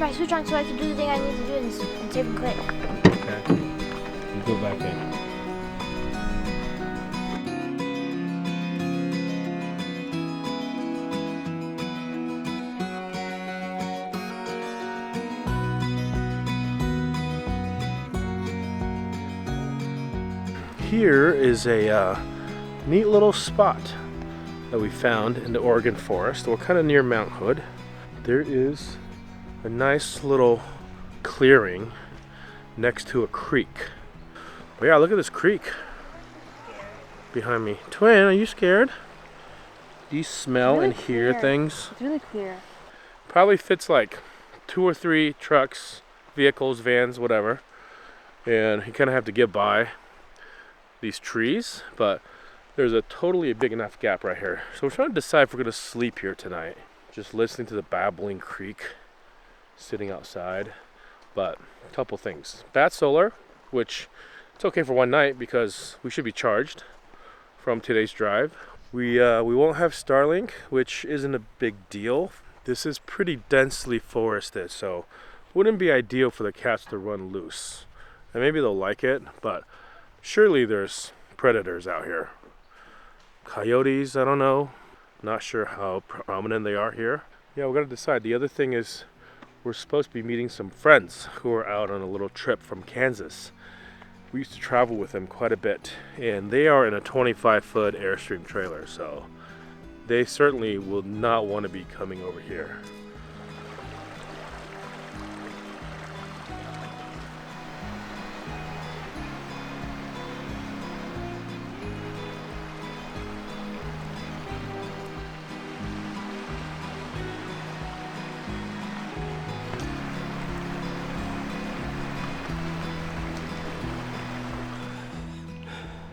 my switch on so I can do the thing I need to do and save and quit. Okay. You go back in. Here is a neat little spot that we found in the Oregon forest. We're kind of near Mount Hood. There is a nice little clearing next to a creek. But yeah, look at this creek behind me. Twin, are you scared? Do you smell really and hear clear. things? It's really clear. Probably fits like 2 or 3 trucks, vehicles, vans, whatever. And you kind of have to get by these trees, but there's a totally big enough gap right here. So we're trying to decide if we're gonna sleep here tonight. Just listening to the babbling creek, sitting outside. But a couple things. Bad solar, which it's okay for one night because we should be charged from today's drive. We won't have Starlink, which isn't a big deal. This is pretty densely forested, so wouldn't be ideal for the cats to run loose. And maybe they'll like it, but surely there's predators out here. Coyotes, I don't know. Not sure how prominent they are here. Yeah, we gotta decide. The other thing is we're supposed to be meeting some friends who are out on a little trip from Kansas. We used to travel with them quite a bit, and they are in a 25-foot Airstream trailer, so they certainly will not want to be coming over here.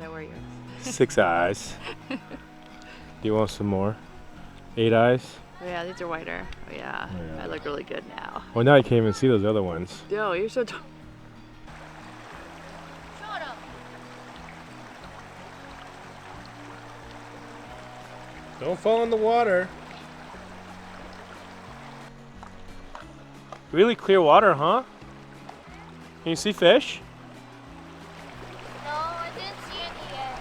Yeah, where are yours? 6 eyes. Do you want some more? 8 eyes? Oh yeah, these are whiter. Oh yeah, Oh, yeah. I look really good now. Well, now you can't even see those other ones. Yo, you're so tall. Shut up. Don't fall in the water. Really clear water, huh? Can you see fish? No, I didn't see any yet.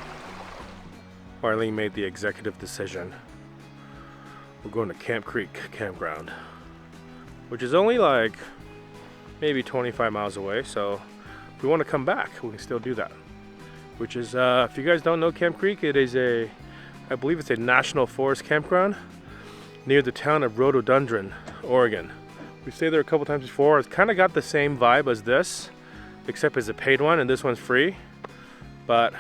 Marlene made the executive decision. We're going to Camp Creek Campground, which is only like maybe 25 miles away, so if we want to come back, we can still do that. Which is, if you guys don't know Camp Creek, it is I believe it's a national forest campground near the town of Rhododendron, Oregon. We stayed there a couple times before. It's kind of got the same vibe as this, except it's a paid one and this one's free. But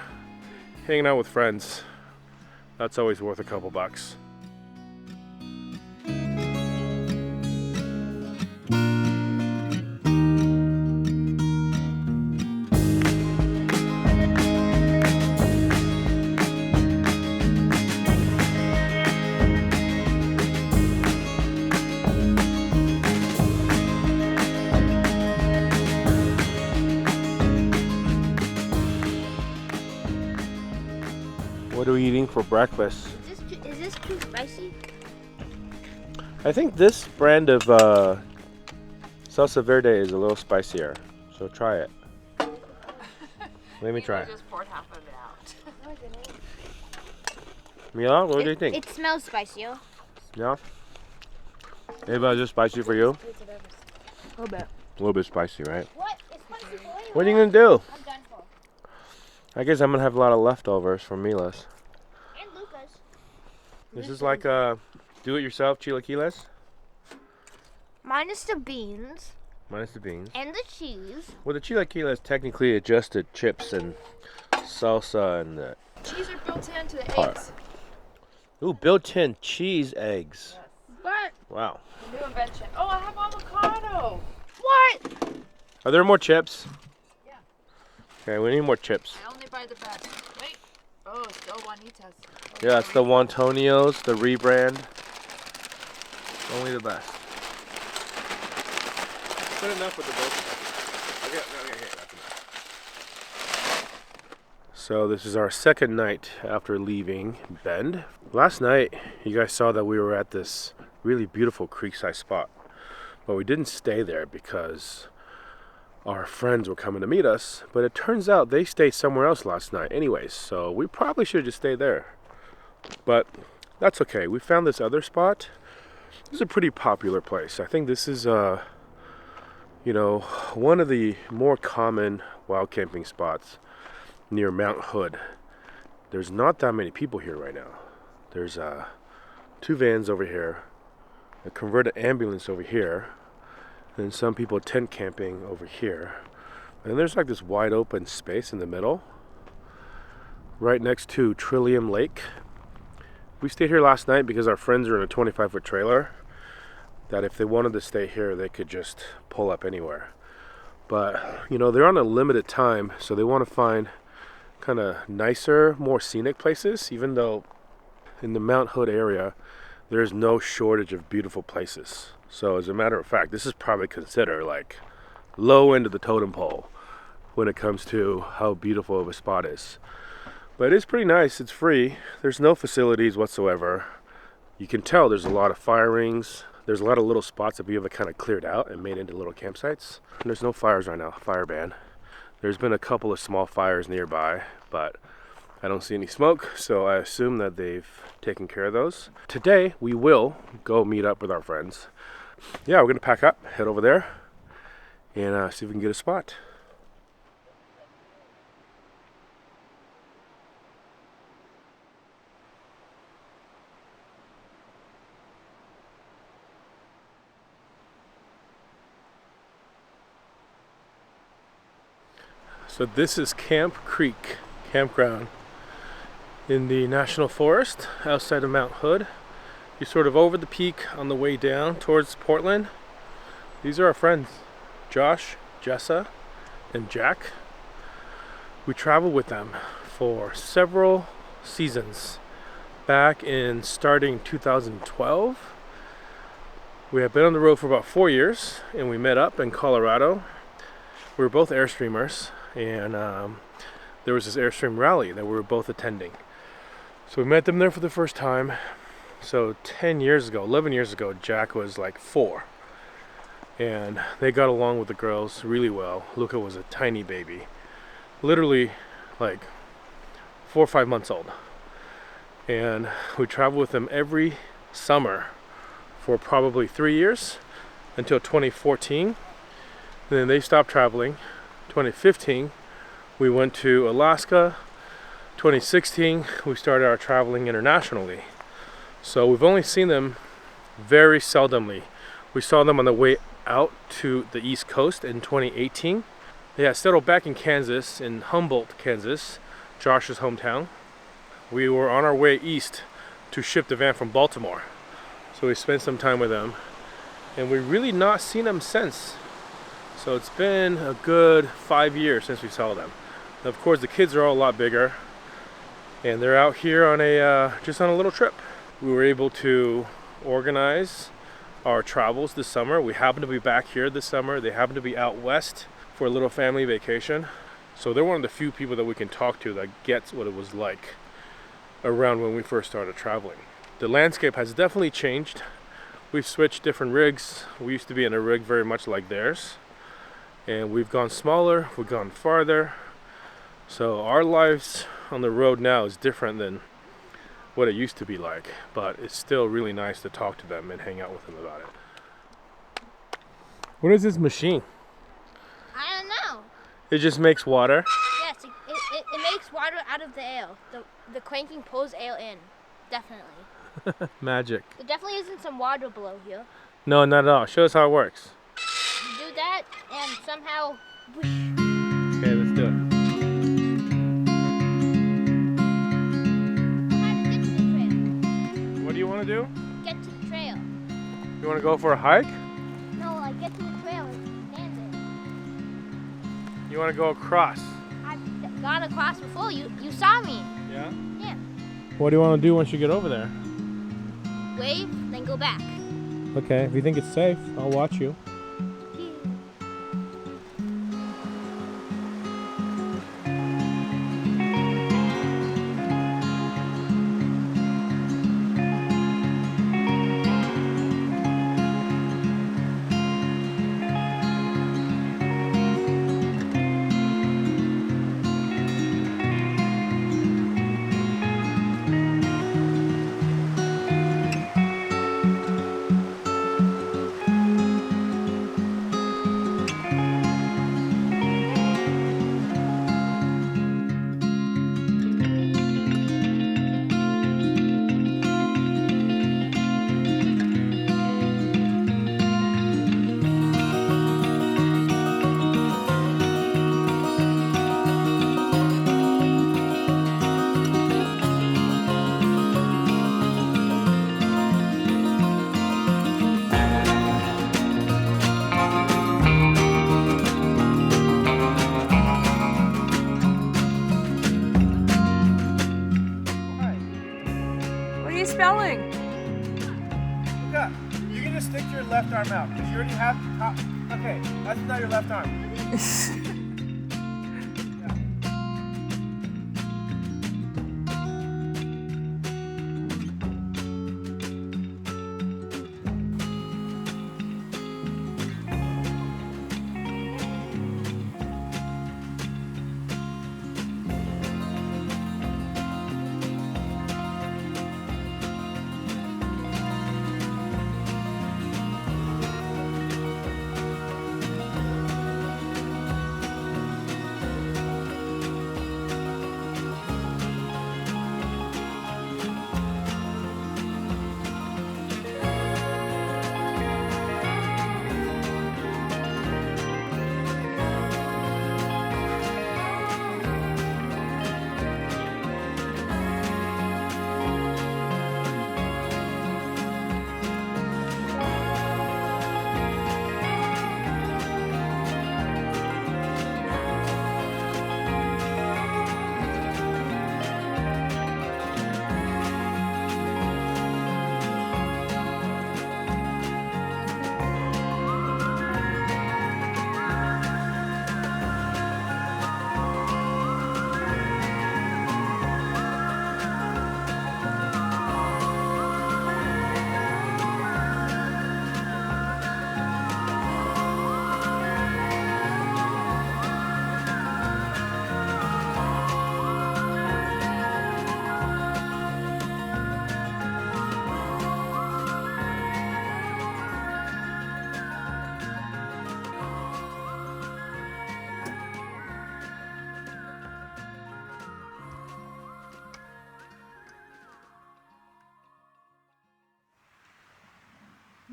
hanging out with friends, that's always worth a couple bucks. What are we eating for breakfast? Is this too spicy? I think this brand of salsa verde is a little spicier, so try it. Let me try. Just poured half of it out. No, I didn't. Mila, what do you think? It smells spicy. Yeah? Ava, is this spicy for you? A little bit. A little bit spicy, right? What? It's spicy for you. What are you gonna do? I'm done for. I guess I'm gonna have a lot of leftovers from Mila's. And Lucas. This is like a do-it-yourself chilaquiles, Minus the beans minus the beans. and the cheese. Well, the chilaquiles technically adjusted chips and salsa and the Cheese are built into the Part. eggs. ooh, built-in cheese eggs. What? Wow. New invention. Oh, I have avocado. What? Are there more chips? Yeah. Okay, we need more chips. I only buy the best. Wait. Oh, still Juanitas. Yeah, it's the Wontonios, the rebrand. Only the best. Good enough with the both. Okay, that's enough. So this is our second night after leaving Bend. Last night, you guys saw that we were at this really beautiful creekside spot. But we didn't stay there because our friends were coming to meet us, but it turns out they stayed somewhere else last night anyways, so we probably should just stay there. But that's okay. We found this other spot. This is a pretty popular place. I think this is you know, one of the more common wild camping spots near Mount Hood. There's not that many people here right now. There's 2 vans over here, a converted ambulance over here, and some people tent camping over here. And there's like this wide open space in the middle, right next to Trillium Lake. We stayed here last night because our friends are in a 25-foot trailer that if they wanted to stay here, they could just pull up anywhere. But, you know, they're on a limited time, so they want to find kind of nicer, more scenic places, even though in the Mount Hood area, there's no shortage of beautiful places. So as a matter of fact, this is probably considered like low end of the totem pole when it comes to how beautiful of a spot is. But it's pretty nice. It's free. There's no facilities whatsoever. You can tell there's a lot of fire rings. There's a lot of little spots that people have kind of cleared out and made into little campsites. And there's no fires right now, fire ban. There's been a couple of small fires nearby, but I don't see any smoke, so I assume that they've taken care of those. Today, we will go meet up with our friends. Yeah, we're gonna pack up, head over there, and see if we can get a spot. So this is Camp Creek Campground in the National Forest outside of Mount Hood. You're sort of over the peak on the way down towards Portland. These are our friends, Josh, Jessa, and Jack. We traveled with them for several seasons back in starting 2012. We have been on the road for about 4 years, and we met up in Colorado. We were both Airstreamers, and there was this Airstream rally that we were both attending. So we met them there for the first time. So 11 years ago, Jack was like 4. And they got along with the girls really well. Luca was a tiny baby, literally like 4 or 5 months old. And we traveled with them every summer for probably 3 years until 2014. And then they stopped traveling. 2015, we went to Alaska. 2016, we started our traveling internationally. So we've only seen them very seldomly. We saw them on the way out to the East Coast in 2018. They had settled back in Kansas, in Humboldt, Kansas, Josh's hometown. We were on our way east to ship the van from Baltimore. So we spent some time with them, and we've really not seen them since. So it's been a good 5 years since we saw them. And of course, the kids are all a lot bigger, and they're out here on just on a little trip. We were able to organize our travels this summer. We happen to be back here this summer. They happen to be out west for a little family vacation. So they're one of the few people that we can talk to that gets what it was like around when we first started traveling. The landscape has definitely changed. We've switched different rigs. We used to be in a rig very much like theirs, and we've gone smaller, we've gone farther. So our lives on the road now is different than what it used to be like, but it's still really nice to talk to them and hang out with them about it. What is this machine? I don't know. It just makes water? Yes, it makes water out of the ale. The cranking pulls ale in. Definitely. Magic. There definitely isn't some water below here. No, not at all. Show us how it works. You do that, and somehow... Okay, let's do it. What do you want to do? Get to the trail. You want to go for a hike? No, like get to the trail and stand it. You want to go across? I've gone across before. You saw me. Yeah? Yeah. What do you want to do once you get over there? Wave, then go back. Okay, if you think it's safe, I'll watch you. you spelling? Yeah, you can just stick your left arm out because you already have top. Okay, that's not your left arm.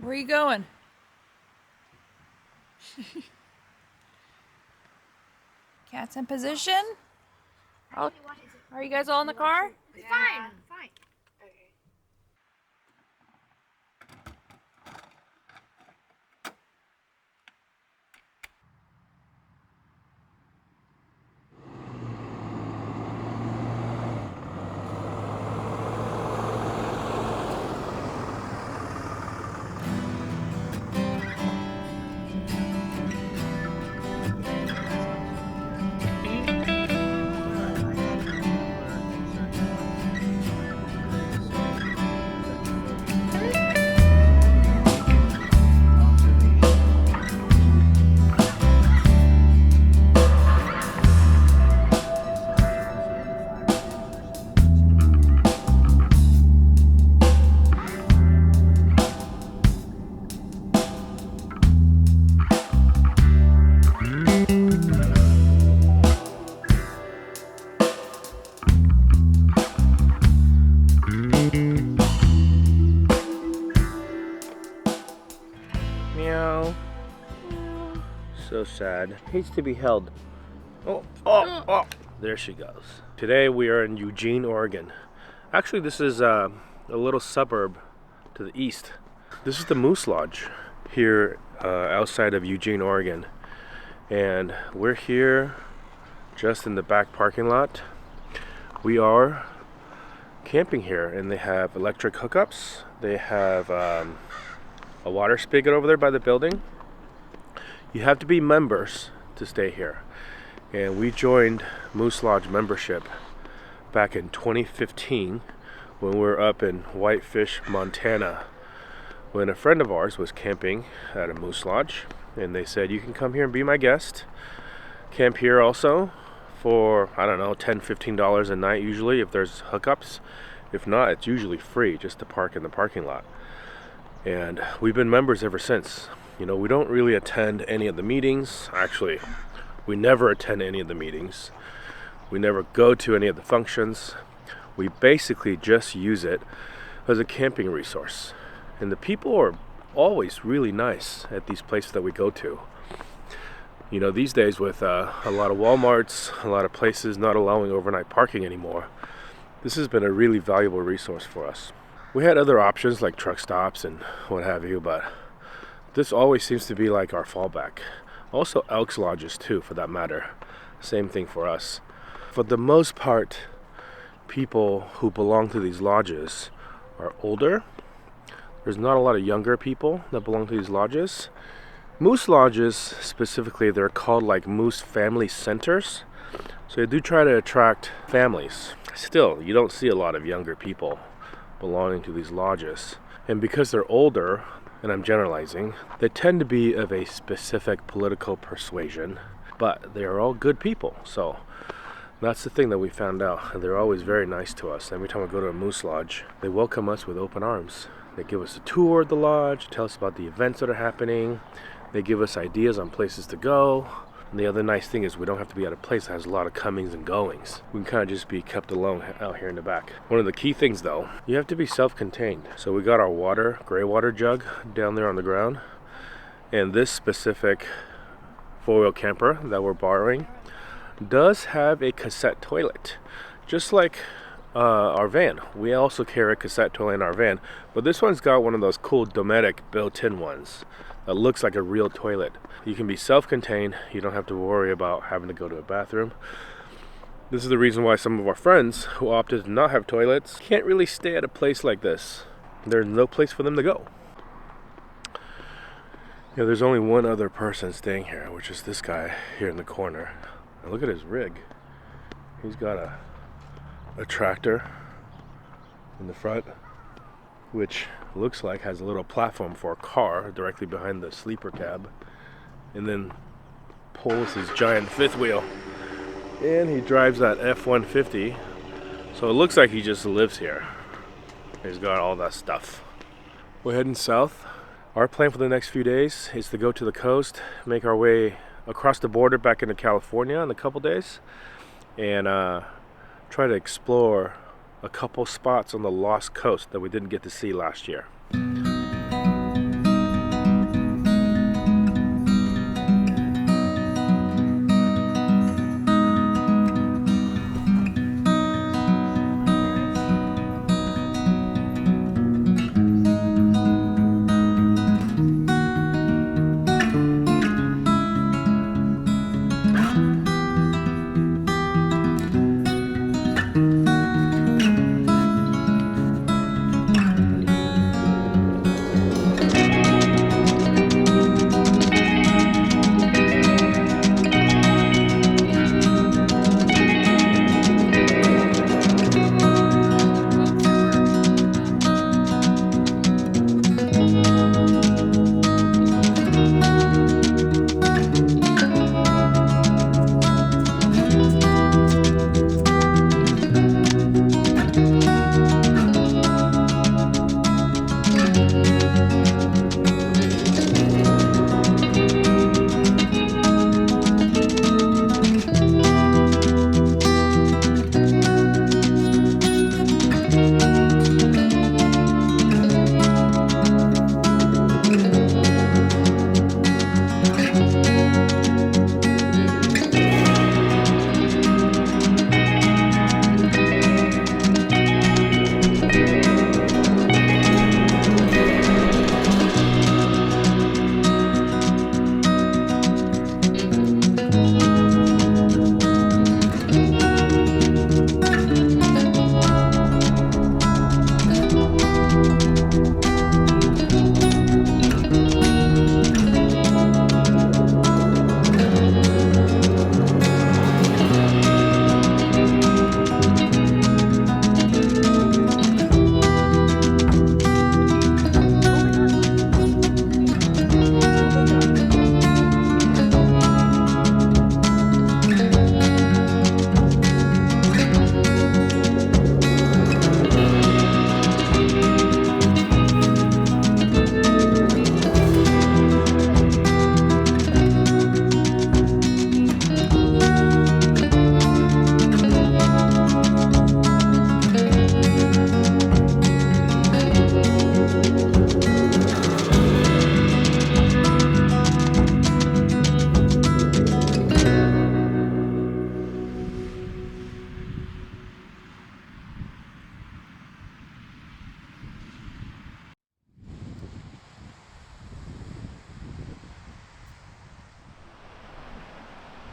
Where are you going? Cat's in position. Oh, are you guys all in the car? It's fine. Fine. Meow. So sad. Hates to be held. Oh. There she goes. Today we are in Eugene, Oregon. Actually, this is a little suburb to the east. This is the Moose Lodge here outside of Eugene, Oregon. And we're here just in the back parking lot. We are camping here, and they have electric hookups. They have a water spigot over there by the building. You have to be members to stay here. And we joined Moose Lodge membership back in 2015 when we were up in Whitefish, Montana, when a friend of ours was camping at a Moose Lodge, and they said, you can come here and be my guest, camp here also for, I don't know, $10-15 a night usually if there's hookups. If not, it's usually free just to park in the parking lot. And we've been members ever since. You know, we don't really attend any of the meetings. Actually, we never attend any of the meetings. We never go to any of the functions. We basically just use it as a camping resource. And the people are always really nice at these places that we go to. You know, these days with a lot of Walmarts, a lot of places not allowing overnight parking anymore, this has been a really valuable resource for us. We had other options like truck stops and what have you, but this always seems to be like our fallback. Also Elks Lodges too, for that matter. Same thing for us. For the most part, people who belong to these lodges are older. There's not a lot of younger people that belong to these lodges. Moose lodges, specifically, they're called like moose family centers. So they do try to attract families. Still, you don't see a lot of younger people belonging to these lodges. And because they're older, and I'm generalizing, they tend to be of a specific political persuasion, but they are all good people. So that's the thing that we found out. They're always very nice to us. Every time we go to a moose lodge, they welcome us with open arms. They give us a tour of the lodge, tell us about the events that are happening. They give us ideas on places to go. And the other nice thing is we don't have to be at a place that has a lot of comings and goings. We can kind of just be kept alone out here in the back. One of the key things though, you have to be self-contained. So we got our water, gray water jug down there on the ground. And this specific four-wheel camper that we're borrowing does have a cassette toilet. Just like our van. We also carry a cassette toilet in our van. But this one's got one of those cool Dometic built-in ones that looks like a real toilet. You can be self-contained. You don't have to worry about having to go to a bathroom. This is the reason why some of our friends who opted to not have toilets can't really stay at a place like this. There's no place for them to go. Yeah, there's only one other person staying here, which is this guy here in the corner. And look at his rig. He's got a tractor in the front, which looks like has a little platform for a car directly behind the sleeper cab, and then pulls his giant fifth wheel, and he drives that F-150, so it looks like he just lives here. He's got all that stuff. We're heading south. Our plan for the next few days is to go to the coast, make our way across the border back into California in a couple days, and try to explore a couple spots on the Lost Coast that we didn't get to see last year.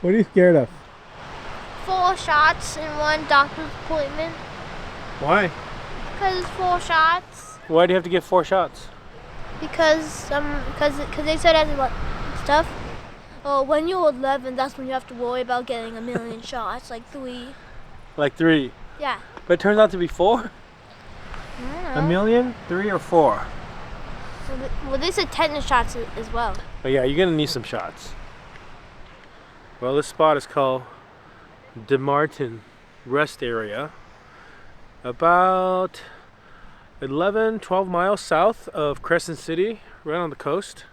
What are you scared of? 4 shots in 1 doctor's appointment. Why? Because it's 4 shots. Why do you have to get 4 shots? Because they said as like stuff. Oh, when you're 11, that's when you have to worry about getting a million shots, like 3. Like 3. Yeah. But it turns out to be 4? I don't know. A million? 3 or 4? Well, they said tetanus shots as well. But yeah, you're gonna need some shots. Well, this spot is called DeMartin Rest Area. About 11-12 miles south of Crescent City, right on the coast.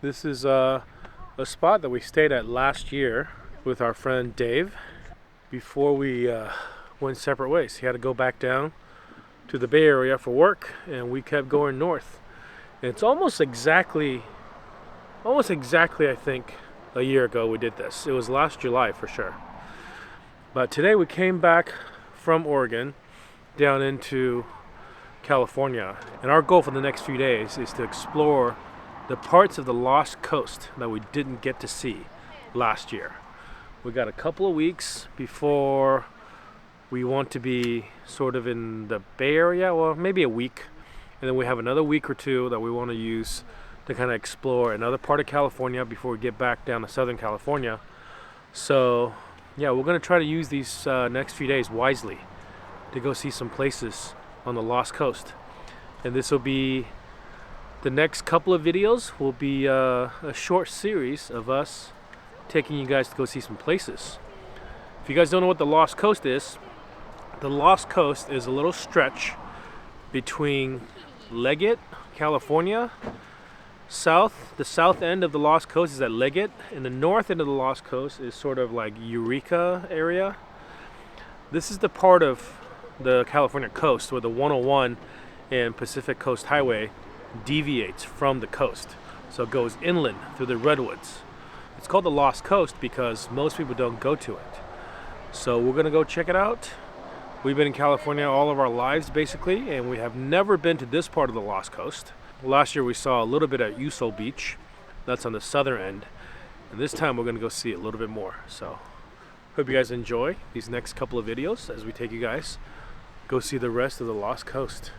This is a spot that we stayed at last year with our friend Dave before we went separate ways. He had to go back down to the Bay Area for work, and we kept going north. And it's almost exactly I think a year ago we did this. It was last July for sure. But today we came back from Oregon down into California, and our goal for the next few days is to explore the parts of the Lost Coast that we didn't get to see last year. We got a couple of weeks before we want to be sort of in the Bay Area, well, maybe a week, and then we have another week or 2 that we want to use to kind of explore another part of California before we get back down to Southern California. So yeah, we're going to try to use these next few days wisely to go see some places on the Lost Coast. And this will be, the next couple of videos will be a short series of us taking you guys to go see some places. If you guys don't know what the Lost Coast is a little stretch between Leggett, California. The south end of the Lost Coast is at Leggett, and the north end of the Lost Coast is sort of like Eureka area. This is the part of the California coast where the 101 and Pacific Coast Highway deviates from the coast. So it goes inland through the redwoods. It's called the Lost Coast because most people don't go to it. So we're gonna go check it out. We've been in California all of our lives basically, and we have never been to this part of the Lost Coast. Last year we saw a little bit at Usol Beach. That's on the southern end. And this time we're gonna go see a little bit more. So hope you guys enjoy these next couple of videos as we take you guys go see the rest of the Lost Coast.